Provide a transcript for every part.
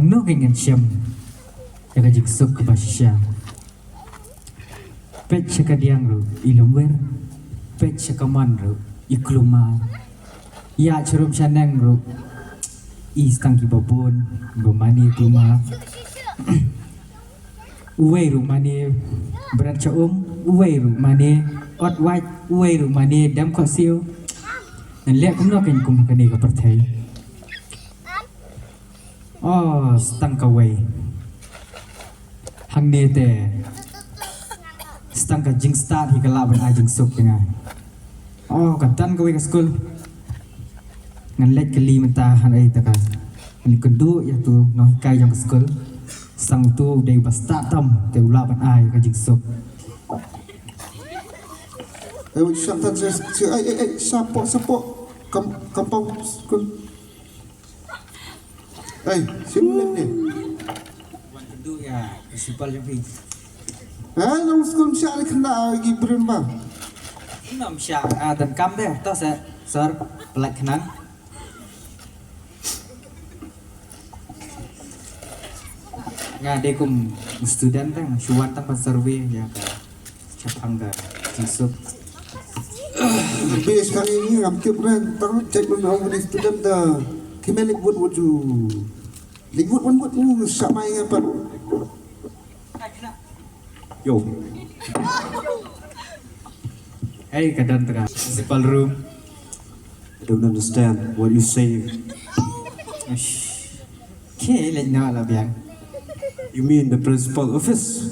no dengan siam jaga jiksuk ke pasisya pet sekadiang ru ilumwer pet sekaman ru ikluma ya cerum sanang ru istang kibabun gomani kluma uwe ru mani berat uwe ru mani ot white uwe ru mani dam kho siu nan lek kum no ken kum kani ka perthai oh stang ka wei hang ne te stang ka jing start hi ka la ban a jing sok nga oh ka tan ka wei ka school ngan lek ka li menta han ai ta ka ni kun du ya tu no kai jong ka school sang tu de ba start tam te la ban ai ka jing sok Syatan sapok kampau school. Simulin ni. wan du ya principal yang pi Nang school siya ni kena lagi berembang. nam sya dan kam de ta sa sir pelak kenang nga de kum student tang suwan tang pas survey ya ka chapang ga jisuk Habis kali ini hampir pernah tahu cek menang di student dah. Kemana Ligwood wujud? Ligwood sama yang apa? Yo, hey kadan tengah principal room I don't understand what you saying. ke lek na la biang You mean the principal office?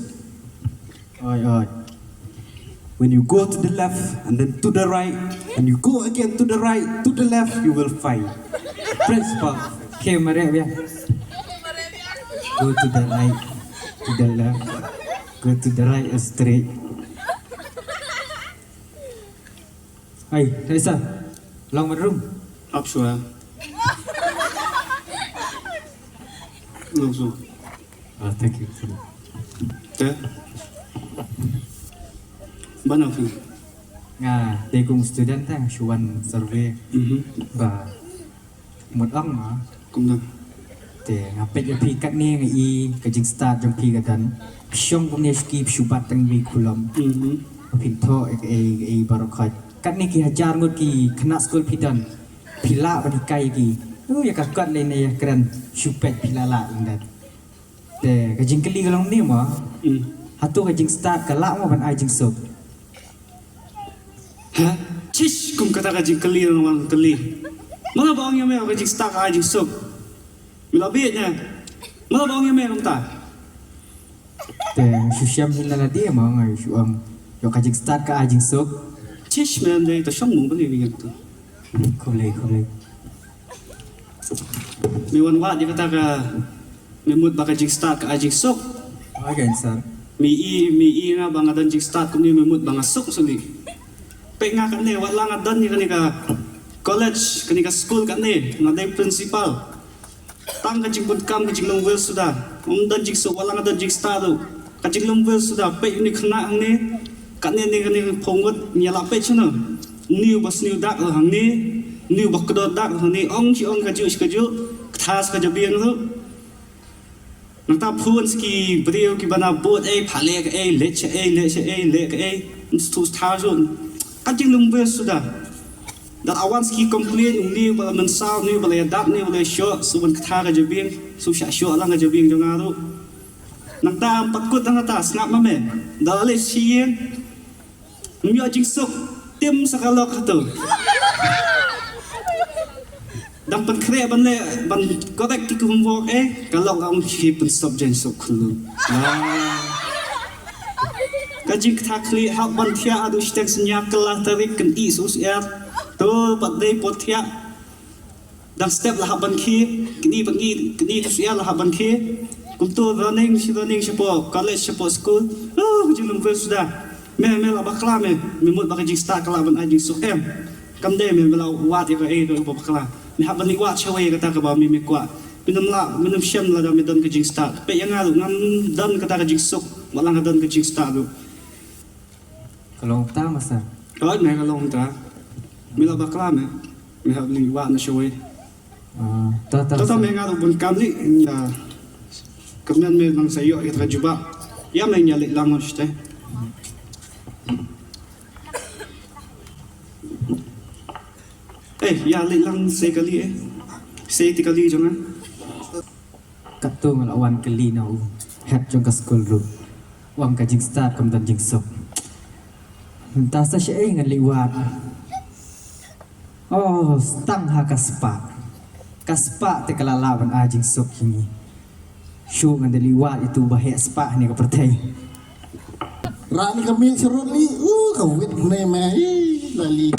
oi When you go to the left and then to the right, and you go again to the right, to the left, you will find principal ke mare biang go to the right to the left go to the right straight hey Raisa long room up sure. Langsung. thank you Teh. Mana tu? nga de kum student tang suwan survey ba một ong mà Cũng được. te ngapet ya pi kat ni ngai ka jing start jong pi ka dan syong kum ne skip shubat tang mi kulam pin tho e barokhat kat ni ki hajar ngut ki khana school pi dan pila bani kai ki ya ka kat le ne ya kran shupet pila la indat te ka jing kali kalong ni ma hatu ka jing start ka la ma ban ai jing sok Hah? Cish, kum kata kajing keli orang keli. Mana bang yang mereka kajing stak kajing sok. Mila biatnya. Mana bang yang mereka tak? te shusham hilala dia ma ngai shuam yo ka jing start ka ai jing sok Cish, mereka itu syang mung beli begitu. khole Miwan wat dia kata ke memut bakal jing stak kajing sok. again sir Mi i na bang adan jing stak kuni memut bang sok suli. Penga kan ne wat lang adan ni kan college kan school kan ne ngadai principal. Tang kajing pun kam kajing longwel sudah. Dan jing sok walang adan jing stak tu. Kajing longwel sudah pe ni kena hang ne. Kan ne kan pongot nyala pe chuna. New bas new dak hang ne. New bak kedot dak hang ne ong chi ong kaju thas ka jabiang tu. Nang ta phun ski brio ki bana bot phale ka lech le ka stu thar zon. Kajing longwel sudah. Dat awan ski complain ni bala mensau ni bala dak ni bala syo suban kthar ka jabiang su sha syo lang ka jabiang jong aru. Nang ta patkut nang ta snap ma me. Dale sien. Myo jing sok tim sakalok hatu. Dan pen kre ban le ban kodak ti kum wok kalok ang chi pen subject sok khulu. Kajing thakli hak ban thia adu stek senya kelah tarik kan i sus ya. To pat dei pot thia. Dan step lah ban khi kini tus ya lah ban khi. Kum to running sipo college sipo school. Kajing lum sudah. Me la bakla me mut bakajing start kala ban ajing sok kam de me la wat ya do bakla. Mi haban ni wat chawe kata ka ba mi kwa minum syam la da mi dan ka jing start pe yang alu ngam dan kata ka jing sok walang dan ka jing start do kalau ta masa Rồi mẹ ka long ta. Mi la bakla me. Mi hab ni wa na showe. ta Ta ta me nga do bun kam ni ya kemudian memang saya kita juga ya menyalik langon teh ya lang sekali sekali jangan katung lawan keli nau het jong ka school ru wang ka jing start kam dan jing sok entah sa siya ngan liwat oh stang ha kaspa te kalalawan a jing sok hingi syu ngan liwat itu bahaya spa ni ka pertai Rani kami serut ni, kawit ni meh, lali.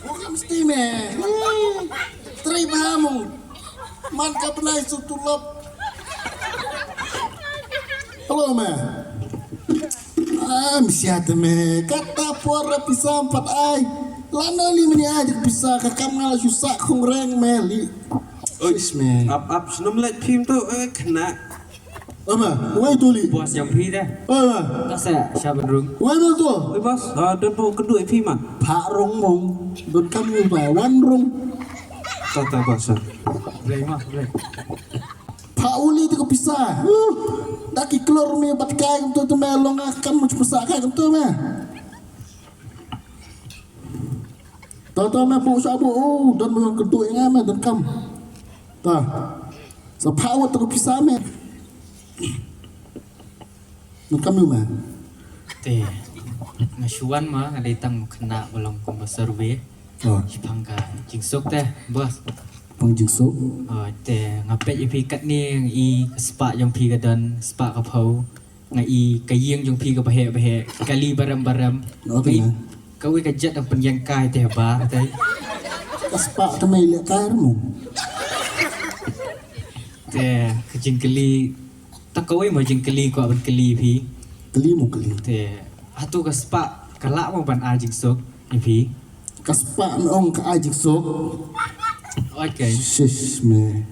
Bukan mesti meh, terima mu, man ka penai sutulop. Halo meh, siat meh, kata puara pisah 4 ai, lana li meni ajak pisah kakam ngalah susah kong reng meh li. Meh. Up senum let phim tu kena. Ama, wai tu li. bos yang pi dah Ama, tak saya siapa rung wai tu. Oi bos, dan po kedua phim ah. Pak Rong mong, don kamu ba, wan rong. Tata bos. boleh mah boleh Pak Uli tu kepisah. Daki keluar me bat kai tu tu melong akan macam pesak kai tu me. Tata me po sabu, don memang kedua yang me don kam. Tah. Sepawa tu kepisah me. Don kamu me. teh ngasuan mah ada tang kena belum kom survey Oh, Pangka jing sok teh bos pangjing sok. teh ngapet yang pi kat ni yang i spa yang pi kadan spa kapau ngai kayeng yang pi ka bahe kali baram Okay. kau ka jet ang penyang kai teh bar teh Kaspak tu me lek kai mu. teh kejing keli tak kau mau jing keli ko ban keli pi Keli mu keli. teh atu ka spa kalak mo ban a jing sok ni pi Kaspak ong ka ajik sok. okay Shish me.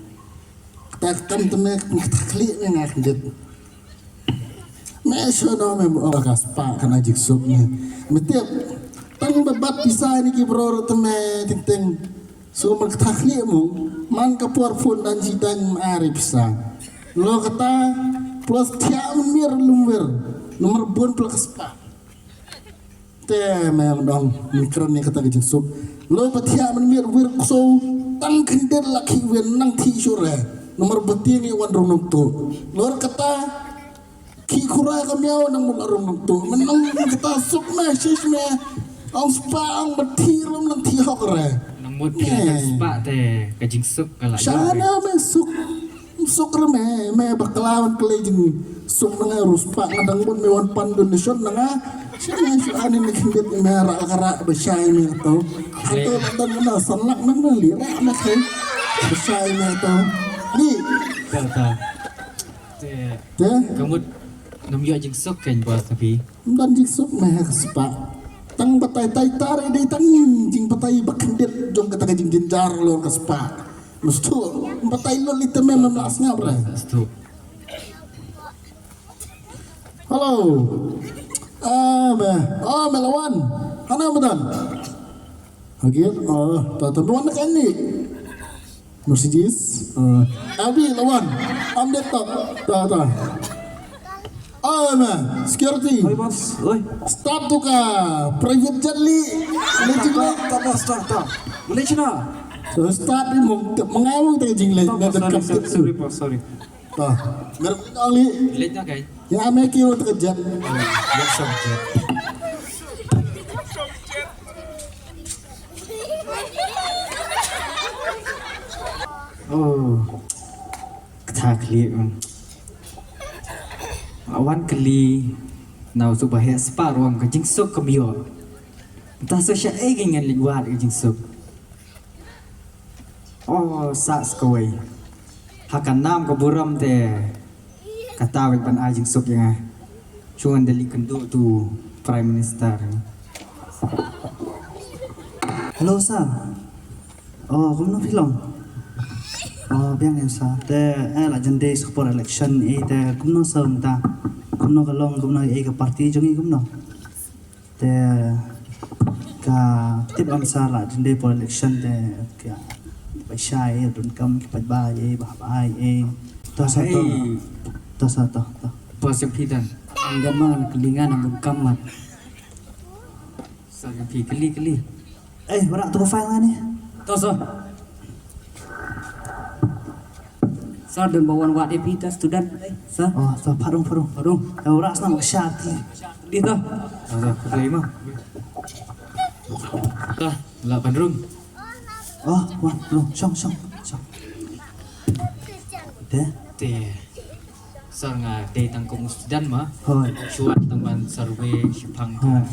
Takkan tu me taklik ni nak dit. Me shono me kaspak kan ajik sok me. Metiap tang babat pisah ni ki bro tu me ting so mag taklik mu man ka por phone dan jidan ari pisah. Lo kata plus tiap mir lumber nomor bon plus kaspak. Teh memang dong mikron ni kata gejeng sup lo patia menmir wir so tang kender laki wir nang ti sure nomor beti ni wan rong nong tu lor kata ki kura kamiao nang mun rong nong tu menang kata sup me sis me ang spa ang beti rom nang ti hok re namut pi spa teh kejing sok kalak sana me suk re me baklawan kelejeng sup nang ruspa ngadang mun me wan pandonation nang Sini ani ni kindet merah kara besai ni atau dan mana sanlak mana lira nak kai besai ni atau ni kata teh teh kamu nam yo jing sok kan bos tapi dan jisuk meh sepa tang batai tai tare dei tang jing batai bakendet jong kata jing jenjar lo ke sepa mustu batai lo lite mem las ngabra astu halo melawan hana bedan Agir, tata buan nak ni. Mercedes, abi lawan, amdet tak, tata. Security. Oi bos, oi. Start tu ka, private jet li, legit li. Tak bos, tak. Boleh cina. So start ni mengawang tak jing le, nak dekat. Sorry bos, sorry. Tah, merek ali. Let na kay. Ya ame kio tak jet. Let sok je. Oh, kata kli. Awan kli, nau tu bahaya separuh ke jing sok kemiyo. Entah so siya dengan liwat ke jing sok. Oh, sak sekawai. Hakan nam ke buram te kata wek pan ajing sok yang cungan dali kendu tu Prime Minister. Hello sa. Oh, kamu nak film? Oh, biang yang sa. Te, lah jende support election. Te, kamu nak sa mta. Kamu nak kalong, kamu nak ke parti jongi kamu nak. Te, ka tip am sa lah jende for election te, ka Basyai dun kam kipat ba ye ba ba ye. To sa to. To sa to. Pas yang pi dan Anggan man kelingan ang kamat. sa yang pi keli. Wala to file nga ni. Toso. Sa dan bawan wat epita student sa Oh, to parung. parung Wala sa mag shot. dito. Ada kelai mah. Dah, lah pandrung. Oh, wan, no, song. Te. Te. Sar nga te tang kong student mah. Hoi. Chuan tang ban survey shipang Hoi.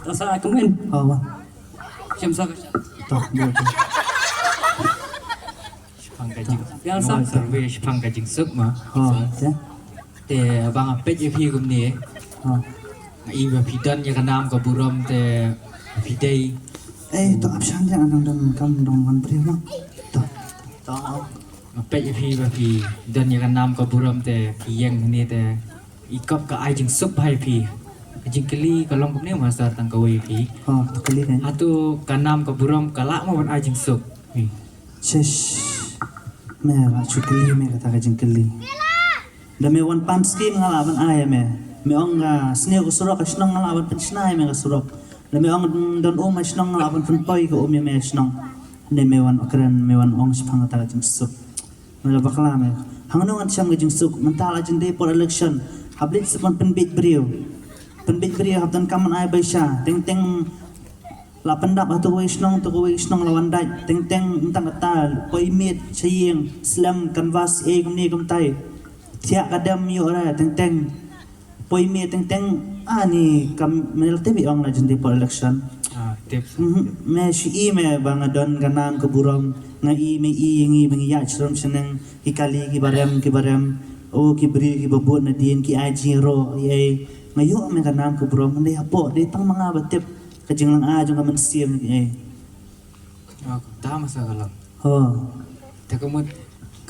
Tosa kemen. Oh, wan. Siam sa To, dia. shipang kajing. Yang sa- survey shipang kajing suk mah. Oh, te. Te bang apet ye pi kum ni. Oh. Nga iba pi dan ya kanam ka buram te pi day. To option dia anang dan kam dong wan beri no. To. Apet ye pi ba pi dan ya kanam ka buram te pi yang ni te ikop ka ai jing suk bai pi. Kajing keli kalong kum ni masa tang ka wei pi. Oh, to kali kan. Atu kanam ka buram kalak mo ban ai jing suk. Shesh. Mera chukli me kata kajing keli. Da me wan pan scheme ngalaban ay me. Me ong sneo ko surok asnong ngalaban pan snai me ka surok. Da me ong don ma asnong ngalaban pan poi ko me asnong. Ne me wan okran me wan ong sipang kata kajing suk. Me la bakla me. Hangno ngan siyam kajing suk mentala jing day for election. Hablit sepan penbit beriu. Penbit beriu habdan kaman ay bay siya. Teng la pendap atau wisnong lawan dai teng entang kata koi mit saying slam canvas kumni kum tai tiak kadam yo ra teng poi mit teng ani kam melte bi ong la jendi for election Tips. me shi me bang adon ganam ke buram ngai me ngi bang ya chrom seneng ikali ki baram o ki bri ki babut na dien ki aji ro ye ngayo me ganam ke buram ndai apo dei tang mga batip kajing lang ajong kaman siam Aku tahu masa kalau. ho Tak kemud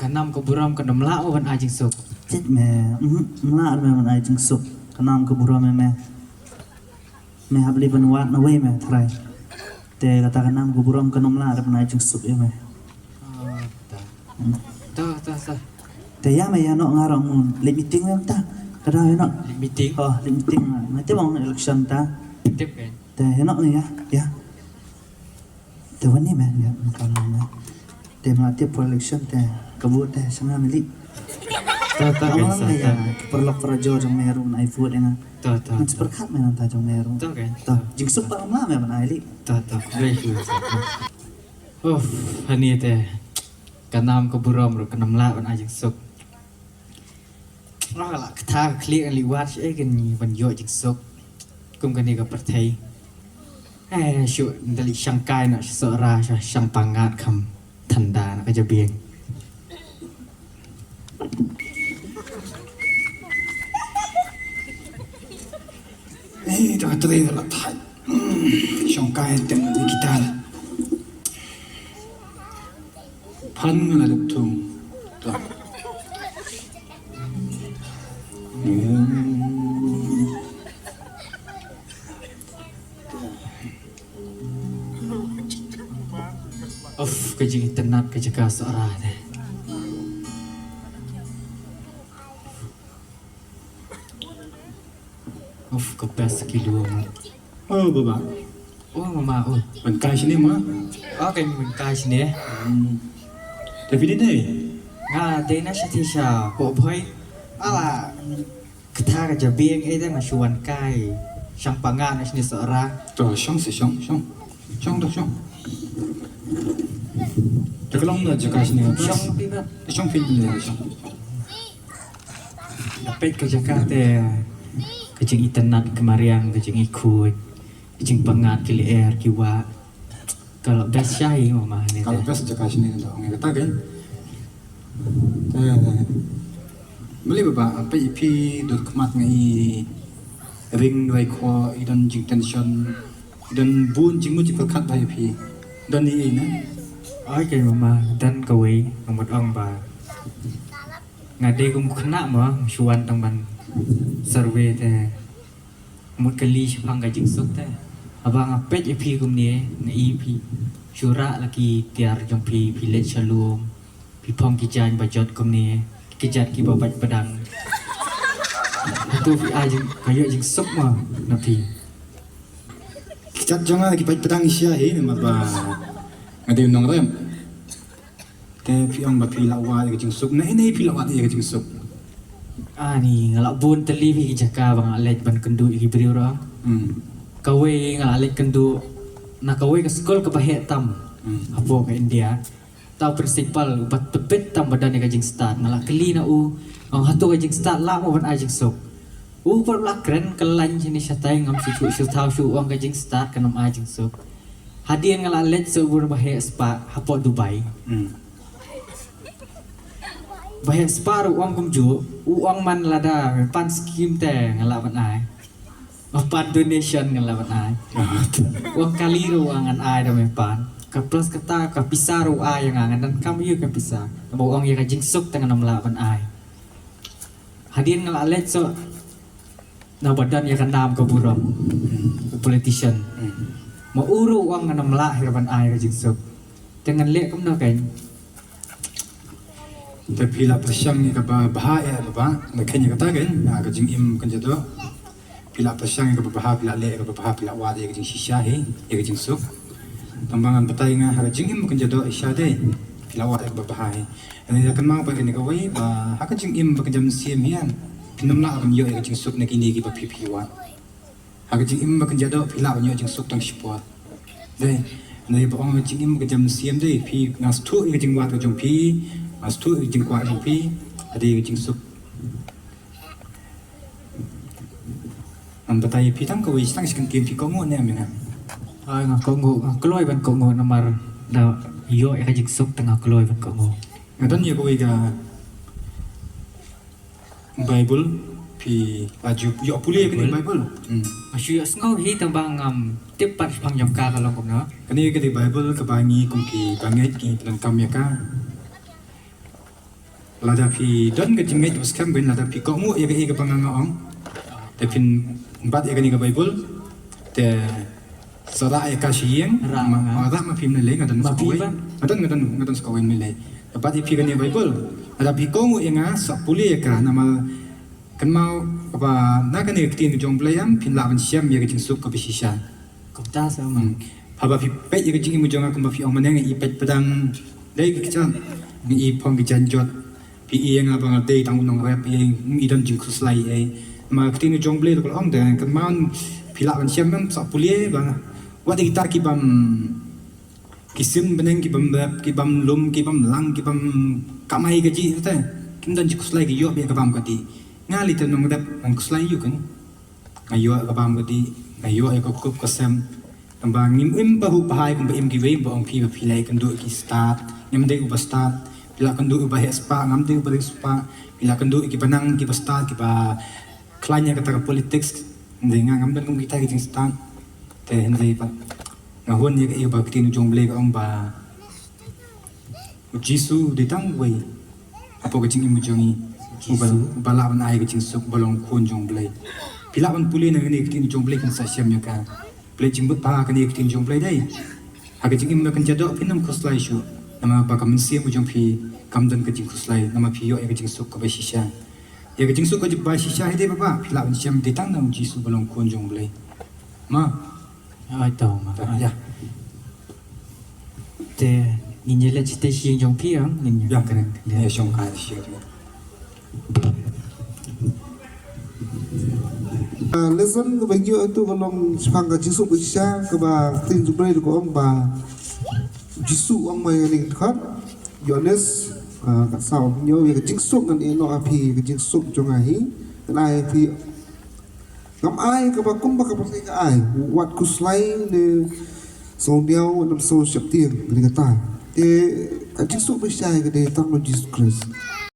kanam ka buram ka namla o ban ai jing suk. chết mẹ mla me man ai jing sup kanam ke buram me habli ban wat na we me try te kata kanam ke buram kanam la ban ai jing sup me Tak. te ya me ya no ngarang mun le meeting me ta kada ya no Meeting. oh le meeting na te bang election ta Tip kan. te ya no ni ya te wani me ya kanam me te ma te for election te kabut te sana mili Tak Amalan ya perlok prajo jong meru na iPhone nga Tak. Ang seperkat me nang ta jong meru Tak kan. ta jing sup pa ma me man ai li Tak. Baik. Oh, hani teh kanam ka buram ro kanam la ban ai jing suk. Lah kata klik an liwat ai kan ni ban yo jing suk. Kum kan ni ka perthai. Syu dali syangkai nak sora syang pangat kam tanda nak ka jabieng. Dah teri dah tak. Syangkai tengok ni kita lah. Pan lah leptung. Tak. Kajing tenat ke jaga sora teh. Kebas kilo. Oh, bapa. Oh, mama oh. Bengkai sini mah. Okay, bengkai sini. Tapi ni deh. Nga day na siya tisya. Popoy. Ala. Kata ka jabieng dah masuan kai. Siyang pangan na siya sora. Tu syang si syang. Syang dah syang. Jaga long dah jaga sini. Siyang piba. Syang pin ni syang. Dapat ke jaga teh. Kajing itenat kemariang, kajing ikut. Kajing pangat kili air kiwa. Kalau best syai mama ni Kalau teh. best jaga sini dah. Orang kata kan. Beli bapa apa ipi dot kemat ngai ring dua ko idan jing tension idan bun jing mu jipal kat bai ipi dan ni na Ay kay mama dan kaway ang ong ba. Nga day kung kena mo suwan tang ban survey te. Mut kali siya pang kajing suk te. Abang apet ipi kum ni nga ipi. syura lagi tiar jong pi pilet shalom pi pong kijan bajot komni kijat ki babat pedang tu pi ajeng kayo jing sok ma napi Kicat jangan lagi baik pedang isya ini maba ngadi nong rem te piang ba pi lawa ke jing sup na ini pi lawa ke jing sup ani ngalak bun teli pi jaka bang alet ban kendu iki beri ora kawe ngalak alet kendu na kawe ke sekolah ke bahe tam apo ke India tau principal upat pepet tam badan ke jing start ngalak keli na ang hatu ke jing start la mo ban ajing sok per la keren kelan sini satai ngam su tau su uang ke jing start kanam ajing sok hadian ngalak alet sebur bahe spa apo Dubai bahe spa uang kumju uang man lada pan skim te ngalak ban ai pan donation ngalak ban ai uang kali ruangan ai da pan ka plus kata ka pisar ai yang angan dan kami yu ka pisar bo uang ya ka jing sok tangan ngalak ban ai hadian ngalak alet so na badan ya kan nam ka buram politician mau uru uang nganam la hirban ai ka jing sok dengan lek kum na kan te pi la pasyang ni ka ba bahaya ba na kenya kata kan na ka jing im kan jado pi la pasyang ka ba bahaya pi la le ka ba bahaya pi la wa de ka jing shisha he ya ka jing sup tambangan batai nga ha jing im kan jado isya de pi la wa de ka ba bahaya ani kan ma pa kan ka wai ba ha ka jing im ba ka jam sim hian pinam la kan yo ka jing sup na kini ki ba pi pi wa ha ka jing im ba kan jado pi la yo jing sup tang shipwa de nei ba ong jing im ka jam sim de pi ngas tu ka jing wa ka jong pi mas tu jing kwa jing pi ada jing sup am batai pi tang ko wi tang skan kim pi ko ngo ne amina ai nga ko ngo kloi ban ko ngo namar da yo ka jing sok tengah kloi ban ko ngo ngadon ye ko wi ga bible pi aju yo puli ke bible asu ya ngau hi tambang tip pat phang jam ka kalong ko na kani ke bible ke bangi kum ki bangai ki plan kam ya ka lada pi don ke jingait was kam ben lada pi ko ngo ye ke panganga ong te pin bat ye ke bible te sara ya ka shiyeng ra ma pim ne le ngadan skoi ngadan skoi ne le bat ye pi ke bible ada pi ko ngo ye nga sa puli ya ka nama kan mau apa na kan ye tin jong playam pin la ban siam ye ke jing suk ko bi shisha ko ta sa ma haba pi pe ye ke jing mu jong ko ma pi ong maneng i pe pedang dei ke chan ni i phong ki jan jot pi i nga bang te tang nong rap i i don jing khus lai e ma tin jong ble ko ong de kan man pi la ban siam nam sa pulie bang wa de ta ki bam kisim beneng ki bam rap ki bam lum ki bam lang ki bam kamai ke ji ta kim don jing khus lai ki yo be ka bam ka ti ngali te nong rap ang khus lai yu kan ayo ka bam ka ti ayo ko kup ka sem tambang nim im ba hu bahai kum ba im ki we ba ong pi ba pi lai kan do ki start nim de ba start pila kan do ba spa ngam de ba spa pila kan do ki panang ki ba start ki ba klanya kata politics de nga ngam dan kum kita ki start te hende pa nga hon ye ka ba ki jong ble ka ong ba jisu de tang we apo ka jing im jongi ba la ban ai ka jing suk balong khun jong ble pila ban puli na ni ki jong ble kan sa syam ya ka ble jing bu pa ka ni ki jong ble dai ha ka jing im kan jado pinam khoslai shu nama ba kam siam jong phi kam dan ka jing khoslai nama phi yo ka jing suk ka ba shisha ye ka jing suk ka ba shisha he de ba pila ban syam de tang na jisu balong khun jong ble ma ai tao ma ya te ninje le chite shi jong pi ang ninje ya keren ya shong ka shi lesson ke bagi itu kalau sepang ke jisu bisa ke ba tin jubre ko om ba jisu om mai ni khat Yohanes ka sao nyo ke jisu kan eno api ke jisu jong ai nai pi ngam ai ke ba kum ba ka pasai ka ai wat kuslai ne song diao nam so shap tiang ni kata te ka jisu bisa ke de tang Jesus Christ